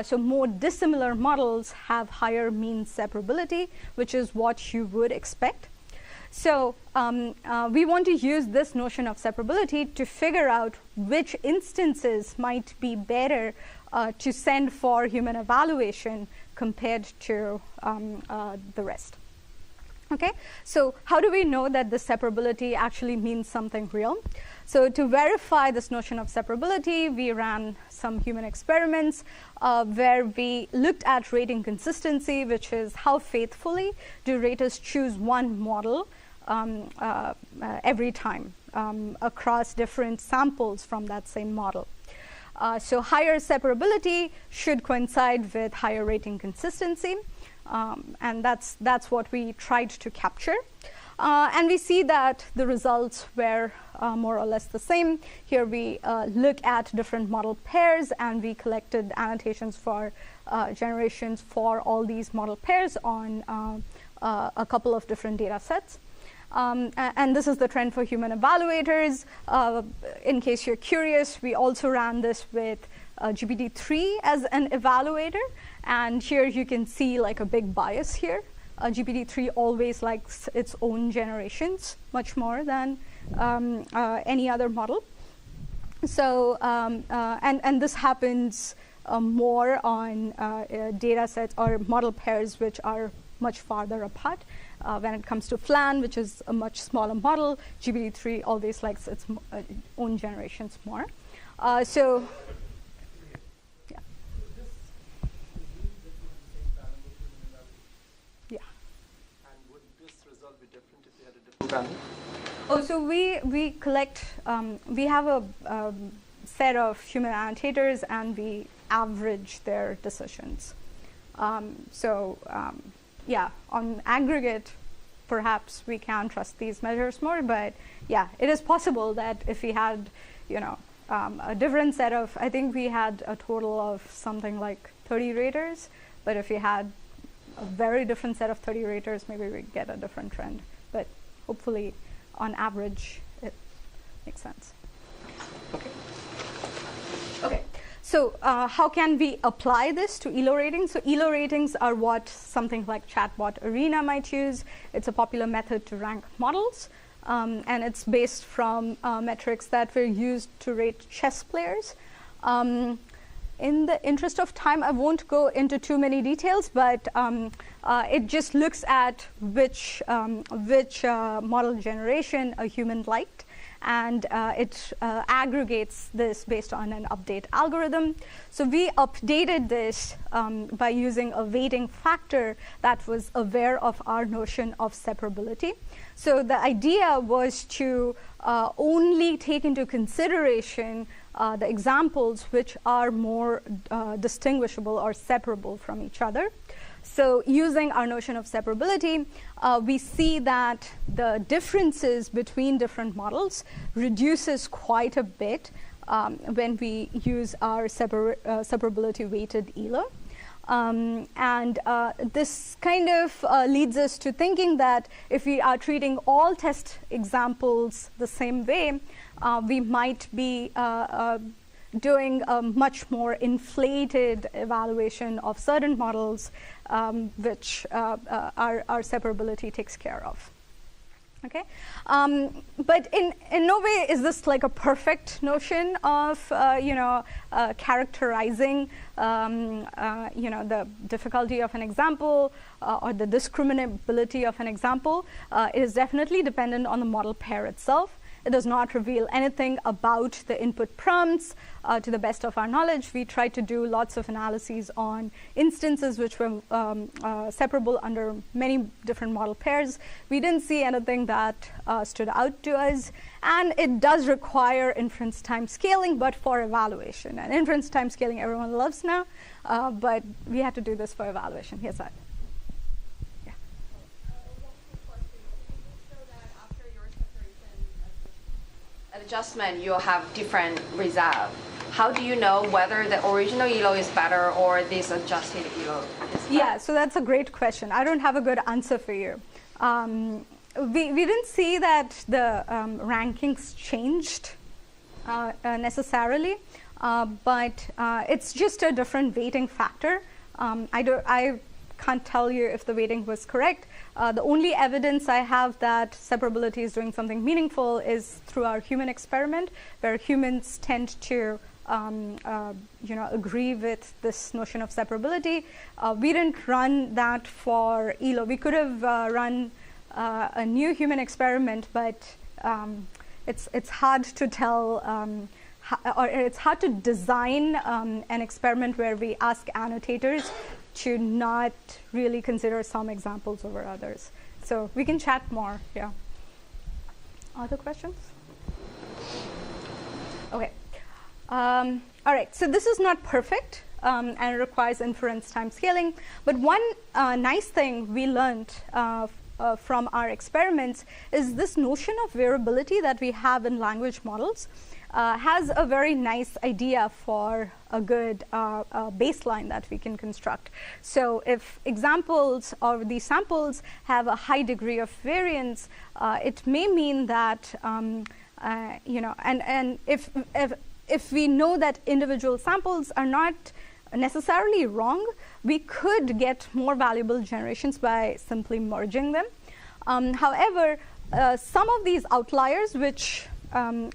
So more dissimilar models have higher mean separability, which is what you would expect. So we want to use this notion of separability to figure out which instances might be better to send for human evaluation compared to the rest. Okay, so how do we know that the separability actually means something real? So to verify this notion of separability, we ran some human experiments where we looked at rating consistency, which is how faithfully do raters choose one model every time across different samples from that same model. So higher separability should coincide with higher rating consistency. And that's what we tried to capture. And we see that the results were more or less the same. Here we look at different model pairs, and we collected annotations for generations for all these model pairs on a couple of different data sets. And this is the trend for human evaluators. In case you're curious, we also ran this with GPT-3 as an evaluator. And here you can see like a big bias here. GPT-3 always likes its own generations much more than any other model. So, and this happens more on data sets or model pairs which are much farther apart. When it comes to FLAN, which is a much smaller model, GPT-3 always likes its own generations more. So, yeah. Yeah. And would this result be different if you had a different panel? Oh, so we collect, we have a set of human annotators and we average their decisions. Yeah, on aggregate, perhaps we can trust these measures more, but yeah, it is possible that if we had, a different set of, I think we had a total of something like 30 raters, but if we had a very different set of 30 raters, maybe we'd get a different trend. But hopefully, on average, it makes sense. Okay. So how can we apply this to ELO ratings? So ELO ratings are what something like Chatbot Arena might use. It's a popular method to rank models. And it's based from metrics that were used to rate chess players. In the interest of time, I won't go into too many details, but it just looks at which model generation a human liked. And it aggregates this based on an update algorithm. So we updated this by using a weighting factor that was aware of our notion of separability. So the idea was to only take into consideration the examples which are more distinguishable or separable from each other. So using our notion of separability, we see that the differences between different models reduces quite a bit when we use our separability weighted ELO. This kind of leads us to thinking that if we are treating all test examples the same way, we might be doing a much more inflated evaluation of certain models, which our separability takes care of. Okay, but in no way is this like a perfect notion of characterizing the difficulty of an example or the discriminability of an example. It is definitely dependent on the model pair itself. It does not reveal anything about the input prompts. To the best of our knowledge, we tried to do lots of analyses on instances which were separable under many different model pairs. We didn't see anything that stood out to us. And it does require inference time scaling, but for evaluation. And inference time scaling everyone loves now, but we had to do this for evaluation. Here's that. Adjustment, you'll have different result. How do you know whether the original ELO is better or this adjusted ELO is better? Yeah, so that's a great question. I don't have a good answer for you. We didn't see that the rankings changed necessarily, but it's just a different weighting factor. I can't tell you if the weighting was correct. The only evidence I have that separability is doing something meaningful is through our human experiment, where humans tend to agree with this notion of separability. We didn't run that for ELO. We could have run a new human experiment, but it's hard to tell, or it's hard to design an experiment where we ask annotators to not really consider some examples over others. So we can chat more, yeah. Other questions? Okay. All right, so this is not perfect and it requires inference time scaling. But one nice thing we learned from our experiments is this notion of variability that we have in language models has a very nice idea for a good baseline that we can construct. So if examples or these samples have a high degree of variance, it may mean that, and if we know that individual samples are not necessarily wrong, we could get more valuable generations by simply merging them. However, some of these outliers, which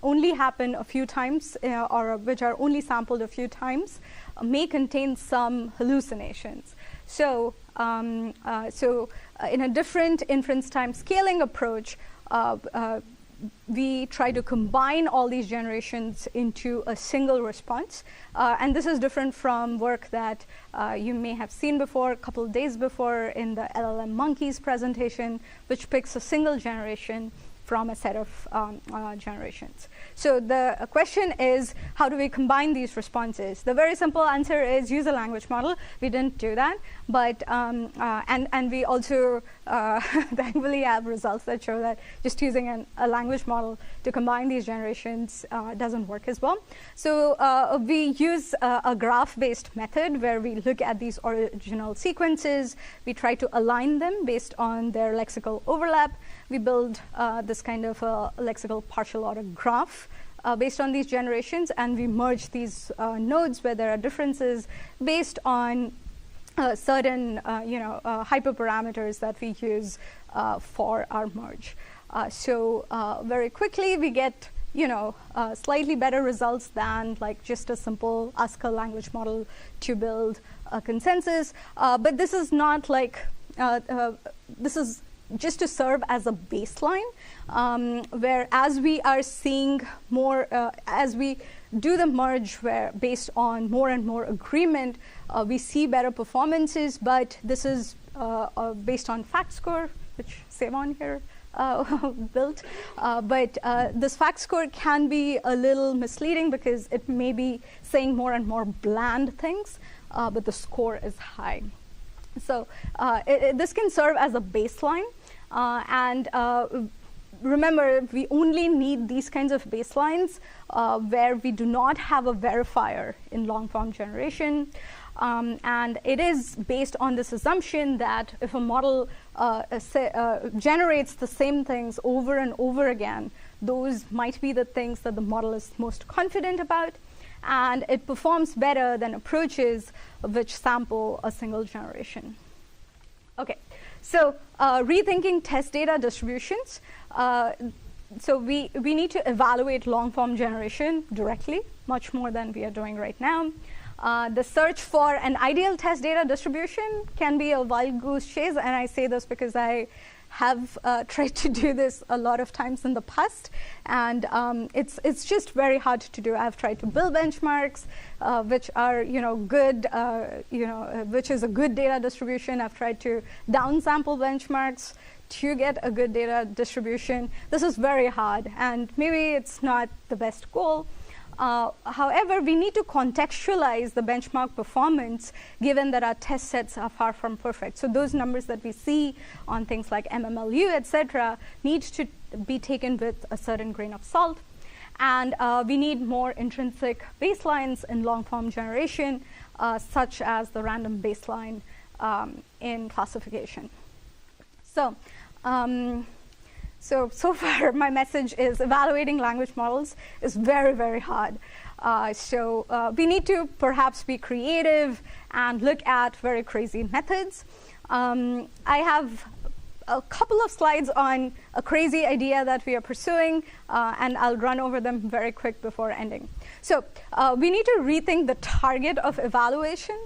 only happen a few times or which are only sampled a few times, may contain some hallucinations. So, in a different inference time scaling approach, we try to combine all these generations into a single response. And this is different from work that you may have seen before, a couple of days before in the LLM monkeys presentation, which picks a single generation from a set of generations. So the question is, how do we combine these responses? The very simple answer is use a language model. We didn't do that, but and we also thankfully have results that show that just using a language model to combine these generations doesn't work as well. So we use a graph-based method where we look at these original sequences. We try to align them based on their lexical overlap. We build this kind of lexical partial order graph based on these generations, and we merge these nodes where there are differences based on certain hyperparameters that we use for our merge. So very quickly we get slightly better results than like just a simple ask a language model to build a consensus. But this is not like this is just to serve as a baseline, where as we are seeing more, as we do the merge where based on more and more agreement, we see better performances, but this is based on fact score, which Savon here built. But this fact score can be a little misleading because it may be saying more and more bland things, but the score is high. So this can serve as a baseline. And remember, we only need these kinds of baselines where we do not have a verifier in long-form generation. And it is based on this assumption that if a model generates the same things over and over again, those might be the things that the model is most confident about. And it performs better than approaches which sample a single generation. OK. So rethinking test data distributions. So we need to evaluate long-form generation directly, much more than we are doing right now. The search for an ideal test data distribution can be a wild goose chase, and I say this because I have tried to do this a lot of times in the past, and it's just very hard to do. I've tried to build benchmarks, which are good, which is a good data distribution. I've tried to downsample benchmarks to get a good data distribution. This is very hard, and maybe it's not the best goal. However, we need to contextualize the benchmark performance given that our test sets are far from perfect. So those numbers that we see on things like MMLU, et cetera, need to be taken with a certain grain of salt. And we need more intrinsic baselines in long-form generation, such as the random baseline in classification. So far, my message is evaluating language models is very, very hard. So we need to perhaps be creative and look at very crazy methods. I have a couple of slides on a crazy idea that we are pursuing, and I'll run over them very quick before ending. So we need to rethink the target of evaluation.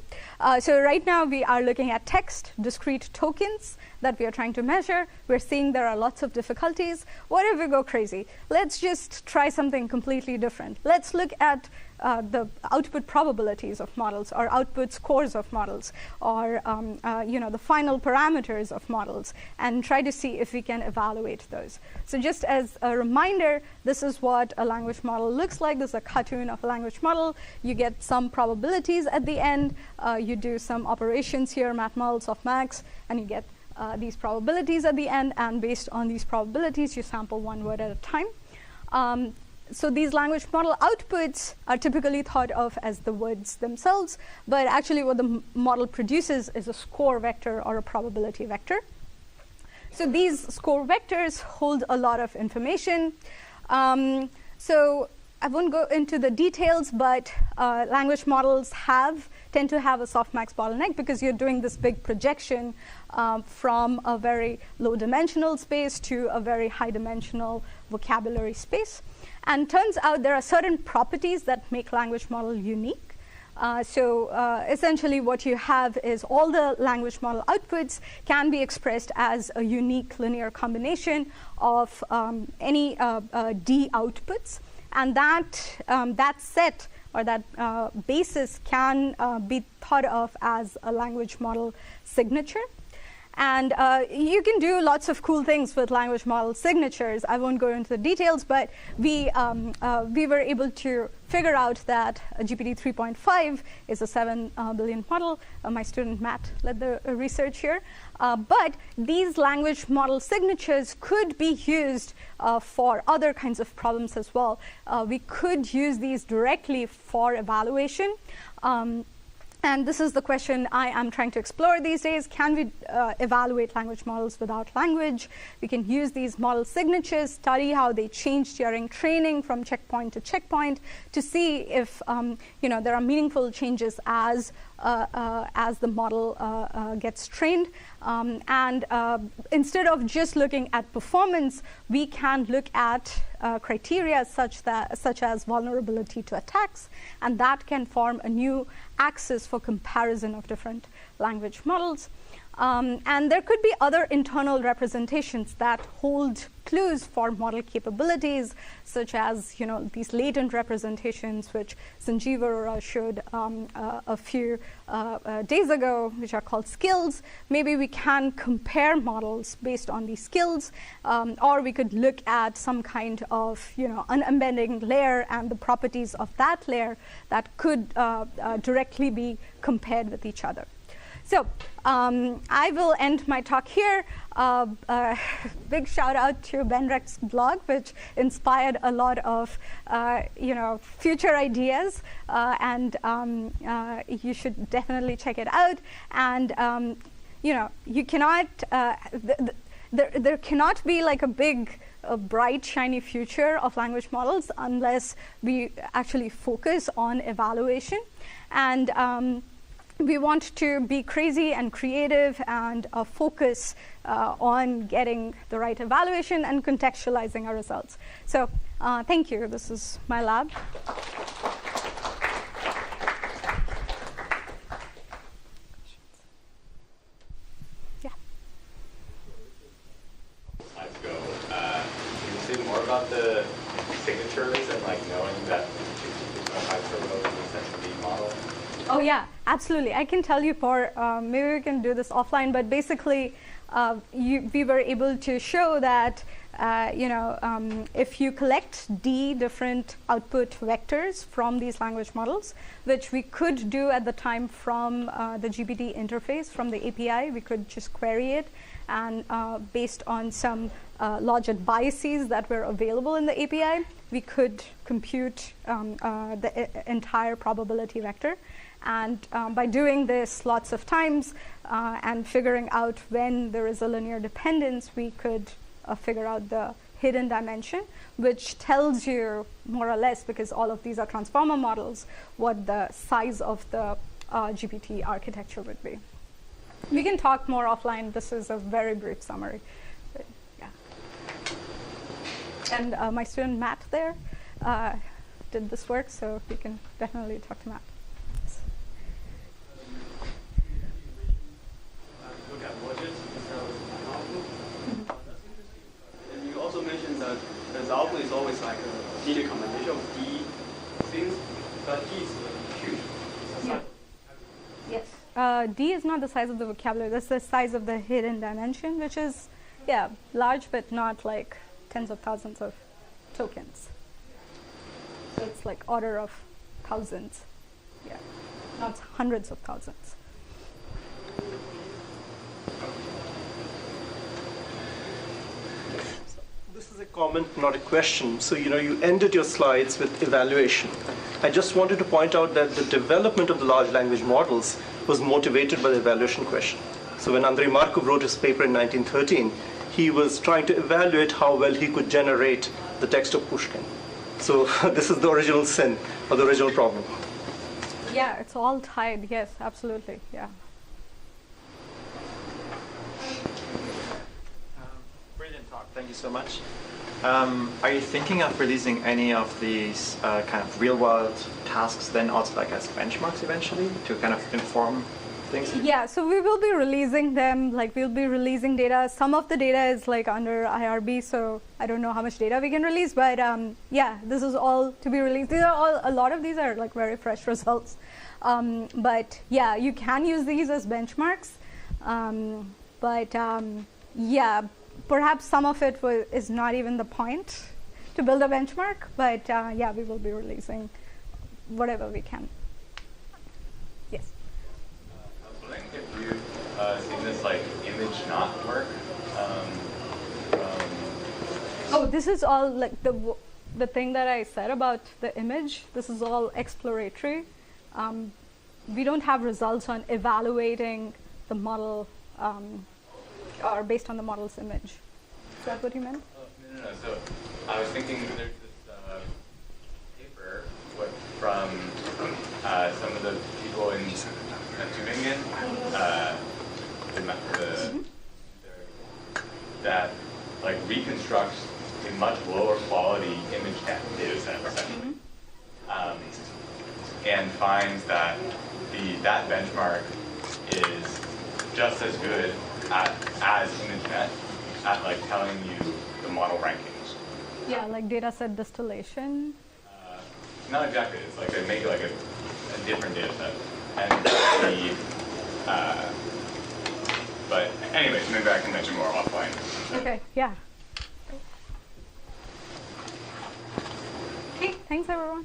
So right now, we are looking at text, discrete tokens that we are trying to measure. We're seeing there are lots of difficulties. What if we go crazy? Let's just try something completely different. Let's look at the output probabilities of models, or output scores of models, or the final parameters of models, and try to see if we can evaluate those. So just as a reminder, this is what a language model looks like. This is a cartoon of a language model. You get some probabilities at the end. You do some operations here, matmul, softmax, and you get these probabilities at the end. And based on these probabilities, you sample one word at a time. So these language model outputs are typically thought of as the words themselves, but actually what the model produces is a score vector or a probability vector. So these score vectors hold a lot of information. So I won't go into the details, but language models tend to have a softmax bottleneck because you're doing this big projection from a very low dimensional space to a very high dimensional vocabulary space. And turns out there are certain properties that make language model unique. So essentially what you have is all the language model outputs can be expressed as a unique linear combination of any D outputs. And that set or that basis can be thought of as a language model signature. And you can do lots of cool things with language model signatures. I won't go into the details, but we were able to figure out that GPT 3.5 is a 7 billion model. My student Matt led the research here. But these language model signatures could be used for other kinds of problems as well. We could use these directly for evaluation. And this is the question I am trying to explore these days. Can we evaluate language models without language? We can use these model signatures, study how they change during training from checkpoint to checkpoint to see if there are meaningful changes as the model gets trained. And instead of just looking at performance, we can look at criteria such as vulnerability to attacks, and that can form a new axis for comparison of different language models. And there could be other internal representations that hold clues for model capabilities, such as these latent representations, which Sanjeev Arora showed a few days ago, which are called skills. Maybe we can compare models based on these skills, or we could look at some kind of unembedding layer and the properties of that layer that could directly be compared with each other. So I will end my talk here. Big shout out to Ben Recht's blog, which inspired a lot of future ideas, and you should definitely check it out. And you cannot there cannot be like a bright, shiny future of language models unless we actually focus on evaluation. And we want to be crazy and creative and focus on getting the right evaluation and contextualizing our results. So thank you. This is my lab. Yeah. Let's go. Can you say more about the signatures and knowing that hyperload is essentially model? Oh yeah, absolutely. I can tell you maybe we can do this offline, but basically we were able to show that if you collect D different output vectors from these language models, which we could do at the time from the GPT interface, from the API, we could just query it, and based on some logic biases that were available in the API, we could compute the entire probability vector. And by doing this lots of times and figuring out when there is a linear dependence, we could figure out the hidden dimension, which tells you more or less, because all of these are transformer models, what the size of the GPT architecture would be. We can talk more offline. This is a very brief summary. But, yeah. And my student Matt there did this work, so we can definitely talk to Matt. Look at widgets instead of output. That's interesting. And you also mentioned that the output is always like a linear combination of D things, but D is huge. Yeah. Yes. D is not the size of the vocabulary. That's the size of the hidden dimension, which is, large, but not like tens of thousands of tokens. So it's like order of thousands. Yeah, not hundreds of thousands. This is a comment, not a question. So, you ended your slides with evaluation. I just wanted to point out that the development of the large language models was motivated by the evaluation question. So when Andrei Markov wrote his paper in 1913, he was trying to evaluate how well he could generate the text of Pushkin. So this is the original sin, or the original problem. Yeah, it's all tied. Yes, absolutely. Yeah. Brilliant talk. Thank you so much. Are you thinking of releasing any of these kind of real-world tasks then also like as benchmarks eventually to kind of inform things? Yeah, so we will be releasing them. We'll be releasing data. Some of the data is under IRB, so I don't know how much data we can release. But yeah, this is all to be released. These are all. A lot of these are very fresh results. But yeah, you can use these as benchmarks. But yeah, perhaps some of it is not even the point to build a benchmark. But yeah, we will be releasing whatever we can. Yes. I was wondering if you've seen this like image not work. Oh, this is all like the thing that I said about the image. This is all exploratory. We don't have results on evaluating the model or based on the model's image. Is that what you meant? No. So I was thinking there's this paper from some of the people in Tübingen that like reconstructs a much lower quality image data set essentially, and finds that that benchmark is just as good as ImageNet at like telling you the model rankings. Yeah, like data set distillation. Not exactly. It's like they make like a different data set, and but anyways, maybe I can mention more offline. Okay. Yeah. Okay. Thanks, everyone.